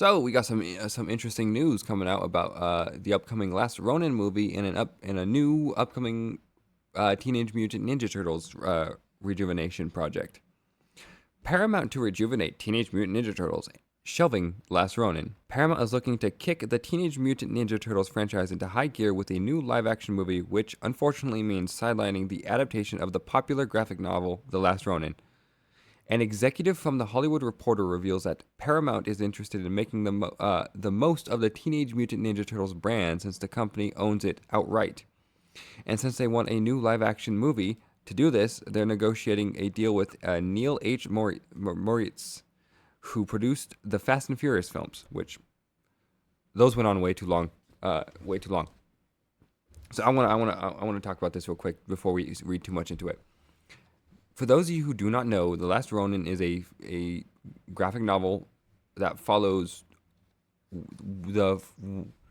So we got some interesting news coming out about the upcoming Last Ronin movie and a new upcoming Teenage Mutant Ninja Turtles rejuvenation project. Paramount to rejuvenate Teenage Mutant Ninja Turtles, shelving Last Ronin. Paramount is looking to kick the Teenage Mutant Ninja Turtles franchise into high gear with a new live-action movie, which unfortunately means sidelining the adaptation of the popular graphic novel The Last Ronin. An executive from The Hollywood Reporter reveals that Paramount is interested in making the most of the Teenage Mutant Ninja Turtles brand since the company owns it outright. And since they want a new live-action movie, to do this, they're negotiating a deal with Neil H. Moritz, who produced the Fast and Furious films, which those went on way too long, way too long. So I want to talk about this real quick before we read too much into it. For those of you who do not know, The Last Ronin is a graphic novel that follows the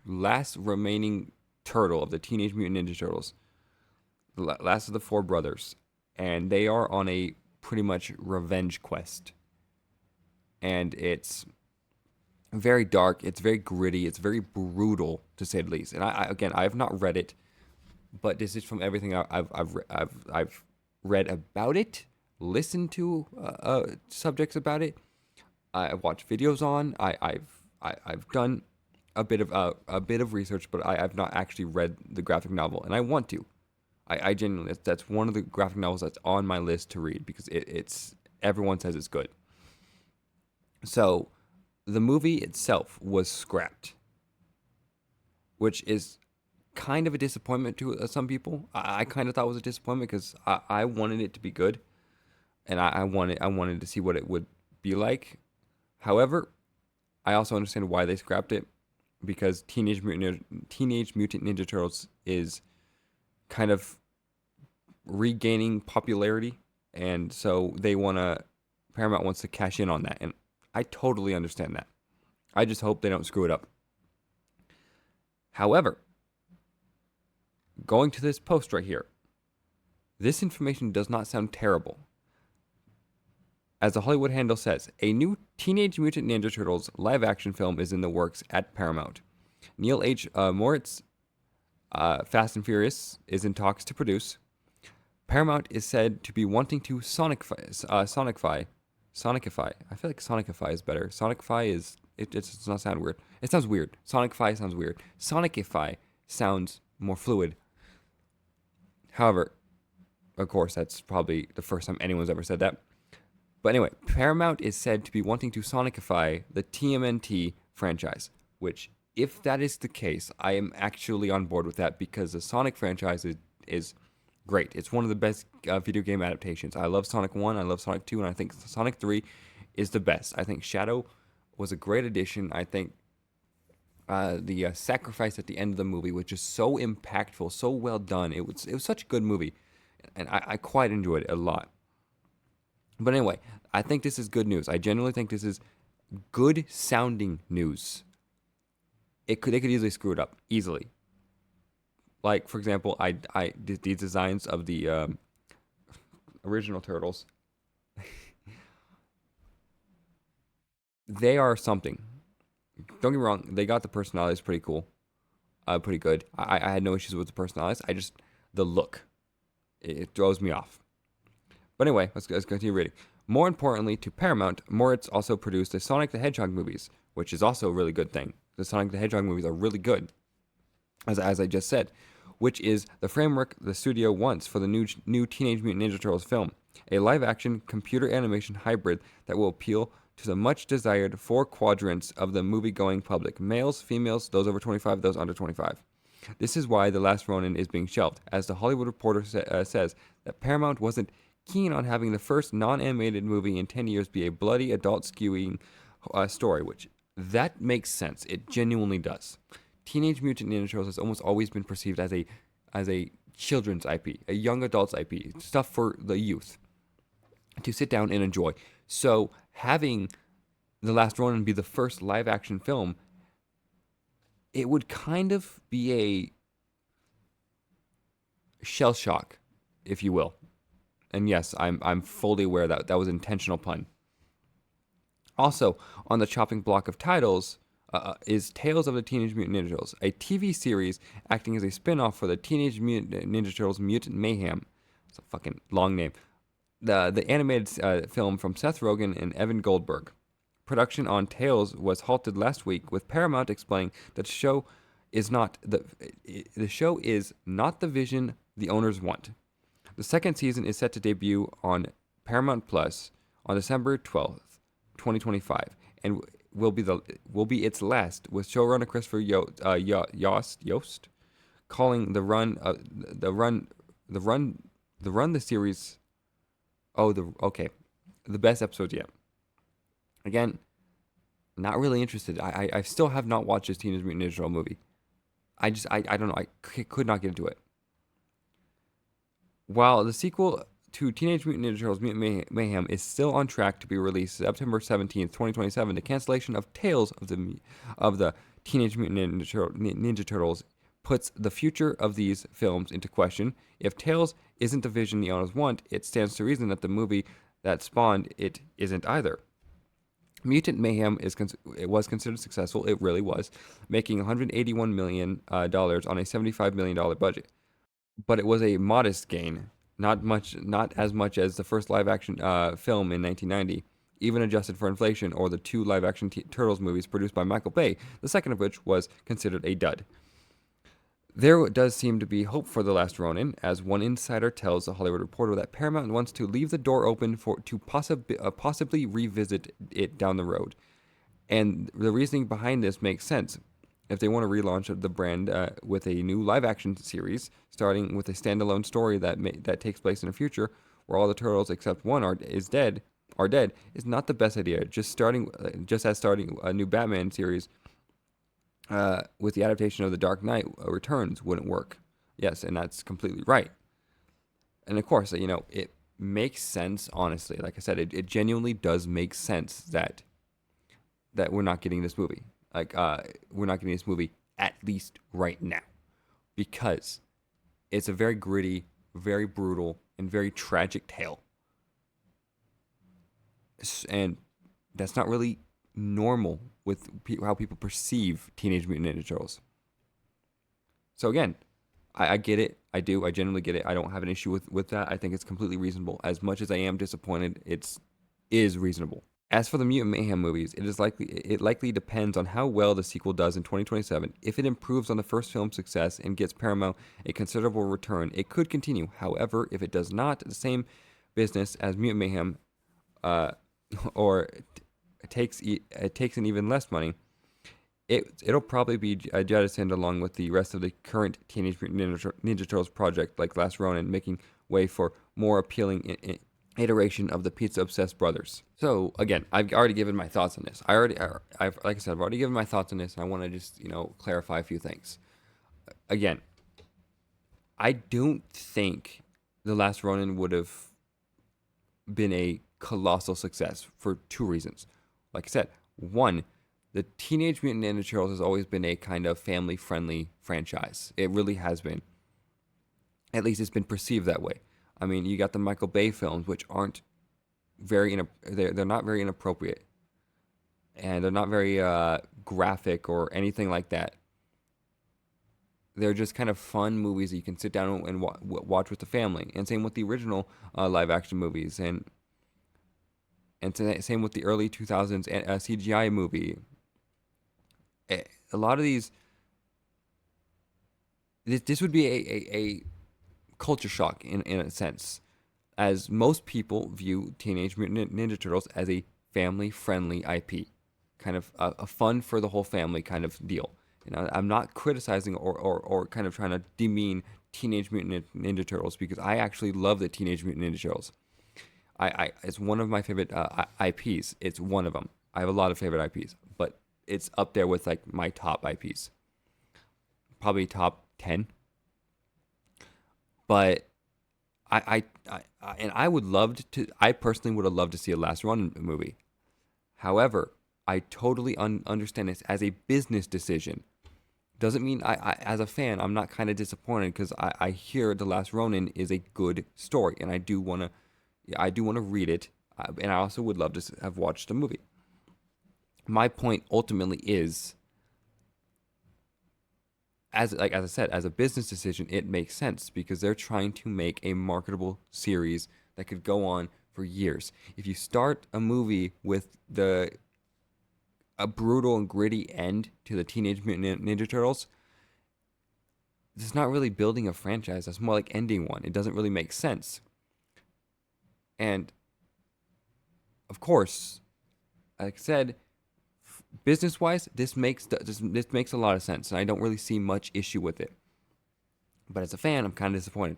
last remaining turtle of the Teenage Mutant Ninja Turtles, the last of the four brothers, and they are on a pretty much revenge quest. And it's very dark, it's very gritty, it's very brutal to say the least. And I have not read it, but this is from everything I've read about it, listened to subjects about it. I've watched videos on. I've done a bit of research, but I've not actually read the graphic novel, and I want to. I genuinely, that's one of the graphic novels that's on my list to read because it's everyone says it's good. So, the movie itself was scrapped, which is kind of a disappointment to some people. I kind of thought it was a disappointment because I wanted it to be good, and I wanted to see what it would be like. However, I also understand why they scrapped it because Teenage Mutant Ninja Turtles is kind of regaining popularity, and so Paramount wants to cash in on that, and I totally understand that. I just hope they don't screw it up. However, going to this post right here, this information does not sound terrible. As the Hollywood Handle says, a new Teenage Mutant Ninja Turtles live-action film is in the works at Paramount. Neil H. Moritz, Fast and Furious, is in talks to produce. Paramount is said to be wanting to sonicify. I feel like sonicify is better. Sonicify is, it does not sound weird. It sounds weird. Sonicify sounds weird. Sonicify sounds more fluid. However, of course, that's probably the first time anyone's ever said that. But anyway, Paramount is said to be wanting to sonicify the TMNT franchise, which, if that is the case, I am actually on board with that because the Sonic franchise is great. It's one of the best video game adaptations. I love Sonic 1, I love Sonic 2, and I think Sonic 3 is the best. I think Shadow was a great addition. I think the sacrifice at the end of the movie was just so impactful, so well done. It was such a good movie, and I quite enjoyed it a lot. But anyway, I think this is good news. I genuinely think this is good sounding news. They could easily screw it up, easily. Like, for example, these designs of the original Turtles, they are something. Don't get me wrong, they got the personalities pretty cool, pretty good. I had no issues with the personalities. The look, it throws me off. But anyway, let's continue reading. More importantly, to Paramount, Moritz also produced the Sonic the Hedgehog movies, which is also a really good thing. The Sonic the Hedgehog movies are really good, as I just said, which is the framework the studio wants for the new Teenage Mutant Ninja Turtles film, a live-action computer animation hybrid that will appeal to the much-desired four quadrants of the movie-going public: males, females, those over 25, those under 25. This is why The Last Ronin is being shelved, as the Hollywood Reporter says that Paramount wasn't keen on having the first non-animated movie in 10 years be a bloody adult-skewing story, which that makes sense. It genuinely does. Teenage Mutant Ninja Turtles has almost always been perceived as a children's IP, a young adult's IP, stuff for the youth to sit down and enjoy. So having The Last Ronin be the first live-action film, it would kind of be a shell shock, if you will. And yes, I'm fully aware that was an intentional pun. Also, on the chopping block of titles is Tales of the Teenage Mutant Ninja Turtles, a TV series acting as a spin-off for the Teenage Mutant Ninja Turtles Mutant Mayhem. It's a fucking long name. The animated film from Seth Rogen and Evan Goldberg. Production on Tales was halted last week, with Paramount explaining that the show is not the vision the owners want. The second season is set to debut on Paramount Plus on December 12th, 2025, and will be its last, with showrunner Christopher Yost calling the series the best episodes yet. Again, not really interested. I still have not watched this Teenage Mutant Ninja Turtle movie. I don't know. I could not get into it. While the sequel to Teenage Mutant Ninja Turtles Mutant Mayhem is still on track to be released September 17th, 2027, the cancellation of Tales of the Teenage Mutant Ninja Turtles puts the future of these films into question. If Tales isn't the vision the owners want, it stands to reason that the movie that spawned it isn't either. Mutant Mayhem was considered successful. It really was, making $181 million on a $75 million budget. But it was a modest gain, not as much as the first live-action film in 1990, even adjusted for inflation, or the two live-action Turtles movies produced by Michael Bay, the second of which was considered a dud. There does seem to be hope for The Last Ronin, as one insider tells The Hollywood Reporter that Paramount wants to leave the door open to possibly revisit it down the road. And the reasoning behind this makes sense. If they want to relaunch the brand with a new live-action series, starting with a standalone story that takes place in the future, where all the turtles except one are dead, is not the best idea. Just as starting a new Batman series with the adaptation of The Dark Knight Returns wouldn't work. Yes, and that's completely right. And of course, it makes sense, honestly. Like I said, it genuinely does make sense that we're not getting this movie. We're not getting this movie, at least right now. Because it's a very gritty, very brutal, and very tragic tale. And that's not really normal with how people perceive Teenage Mutant Ninja Turtles. So again, I get it. I do. I genuinely get it. I don't have an issue with that. I think it's completely reasonable. As much as I am disappointed, it is reasonable. As for the Mutant Mayhem movies, it likely depends on how well the sequel does in 2027. If it improves on the first film's success and gets Paramount a considerable return, it could continue. However, if it does not, the same business as Mutant Mayhem, or it takes in even less money, it'll probably be jettisoned along with the rest of the current Teenage Mutant Ninja Turtles project, like Last Ronin, making way for more appealing iteration of the pizza-obsessed brothers. So again, I've already given my thoughts on this. I've already given my thoughts on this, and I want to just clarify a few things. Again, I don't think The Last Ronin would have been a colossal success for two reasons. Like I said, one, the Teenage Mutant Ninja Turtles has always been a kind of family-friendly franchise. It really has been. At least it's been perceived that way. I mean, you got the Michael Bay films, which aren't they're not very inappropriate, and they're not very graphic or anything like that. They're just kind of fun movies that you can sit down and watch with the family. And same with the original live-action movies, and same with the early 2000s CGI movie. A lot of these, this would be a culture shock in a sense, as most people view Teenage Mutant Ninja Turtles as a family-friendly IP, kind of a fun for the whole family kind of deal. I'm not criticizing or kind of trying to demean Teenage Mutant Ninja Turtles, because I actually love the Teenage Mutant Ninja Turtles. It's one of my favorite IPs. It's one of them. I have a lot of favorite IPs, but it's up there with like my top IPs. Probably top 10. But I personally would have loved to see a Last Ronin movie. However, I totally understand this as a business decision. Doesn't mean as a fan, I'm not kind of disappointed, because I hear The Last Ronin is a good story, and I do want to read it, and I also would love to have watched the movie. My point ultimately is, as I said, as a business decision, it makes sense because they're trying to make a marketable series that could go on for years. If you start a movie with a brutal and gritty end to the Teenage Mutant Ninja Turtles, it's not really building a franchise. That's more like ending one. It doesn't really make sense. And of course, like I said, business wise, this makes a lot of sense, and I don't really see much issue with it. But as a fan, I'm kind of disappointed.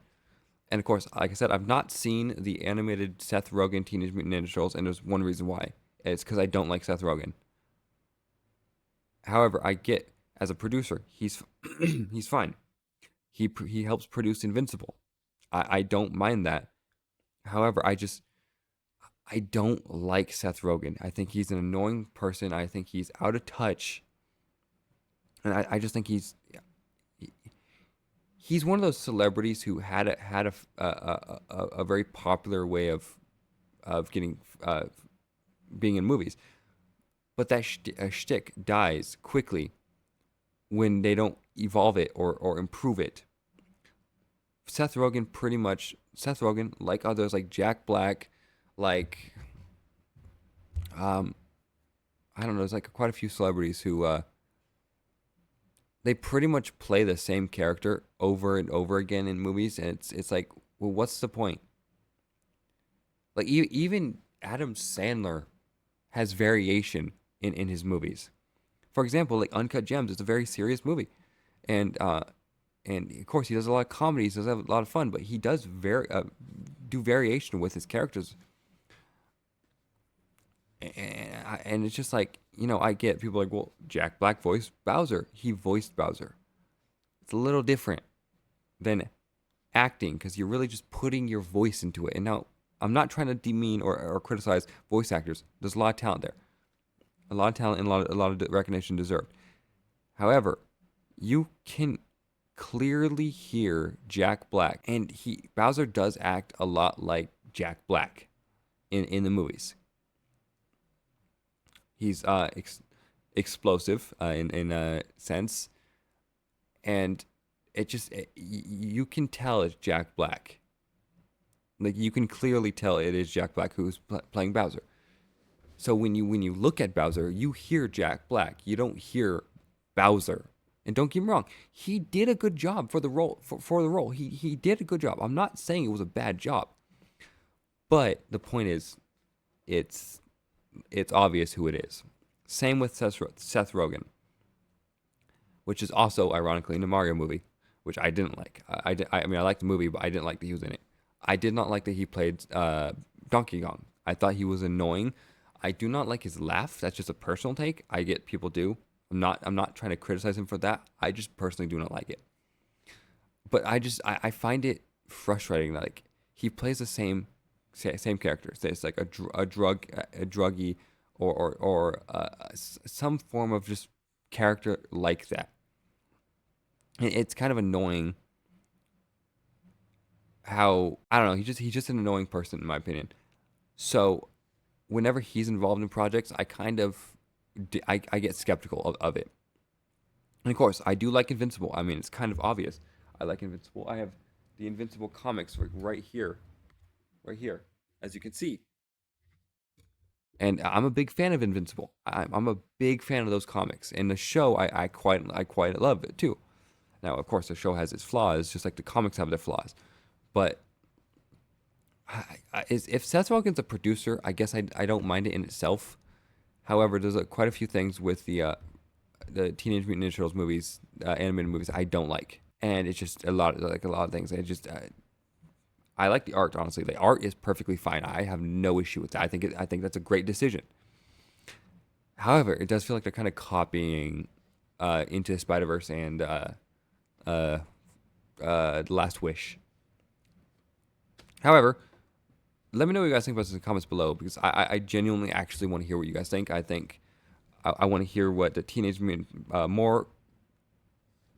And of course, like I said, I've not seen the animated Seth Rogen Teenage Mutant Ninja Turtles, and there's one reason why. It's because I don't like Seth Rogen. However, I get as a producer, he's he's fine. He helps produce Invincible. I don't mind that. However, I don't like Seth Rogen. I think he's an annoying person. I think he's out of touch, and I just think he's one of those celebrities who had a very popular way of getting being in movies, but that shtick dies quickly when they don't evolve it or improve it. Seth Rogen, like others, like Jack Black, like I don't know, there's like quite a few celebrities who they pretty much play the same character over and over again in movies, and it's like, well, what's the point? Like even Adam Sandler has variation in his movies. For example, like Uncut Gems is a very serious movie, and of course he does a lot of comedies, does have a lot of fun, but he does do variation with his characters, and it's just like, I get people like, well, Jack Black voiced Bowser, he voiced Bowser. It's a little different than acting because you're really just putting your voice into it. And now I'm not trying to demean or criticize voice actors. There's a lot of talent there, a lot of talent, and a lot of recognition deserved. However, you can clearly hear Jack Black, and Bowser does act a lot like Jack Black in the movies. He's explosive in a sense, and you can tell it's Jack Black. Like you can clearly tell it is Jack Black who's playing Bowser. So when you look at Bowser, you hear Jack Black. You don't hear Bowser. And don't get me wrong, he did a good job for the role. For the role, he did a good job. I'm not saying it was a bad job, but the point is, it's obvious who it is. Same with Seth Rogen, which is also ironically in the Mario movie, which I didn't like. I mean, I liked the movie, but I didn't like that he was in it. I did not like that he played Donkey Kong. I thought he was annoying. I do not like his laugh. That's just a personal take. I get people do. I'm not trying to criticize him for that. I just personally do not like it. But I find it frustrating that like he plays the same character. Say it's like a druggie or some form of just character like that. It's kind of annoying how, I don't know, he's just an annoying person in my opinion. So whenever he's involved in projects, I get skeptical of it. And of course, I do like Invincible. I mean, it's kind of obvious. I like Invincible. I have the Invincible comics right here, as you can see. And I'm a big fan of Invincible. I'm a big fan of those comics. And the show, I quite love it too. Now, of course, the show has its flaws, just like the comics have their flaws. But if Seth Rogen's a producer, I guess I don't mind it in itself. However, there's quite a few things with the Teenage Mutant Ninja Turtles movies, animated movies, I don't like, and it's just a lot of things. I like the art, honestly. The art is perfectly fine. I have no issue with that. I think that's a great decision. However, it does feel like they're kind of copying Into the Spider-Verse and The Last Wish. However, let me know what you guys think about this in the comments below, because I genuinely actually want to hear what you guys think. I want to hear what the more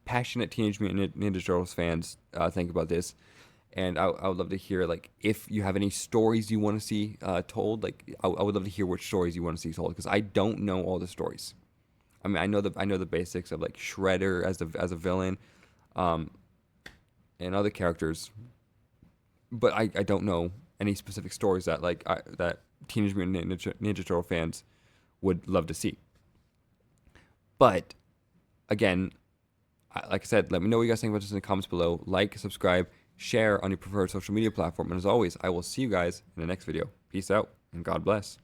passionate Teenage Mutant Ninja Turtles fans think about this. And I would love to hear, like, if you have any stories you want to see told. Like, I would love to hear which stories you want to see told, because I don't know all the stories. I mean, I know the basics of like Shredder as a villain, um, and other characters, but I don't know any specific stories that that Teenage Mutant Ninja Turtle fans would love to see. But again, like I said, let me know what you guys think about this in the comments below. Like, subscribe, share on your preferred social media platform, and as always, I will see you guys in the next video. Peace out, and God bless.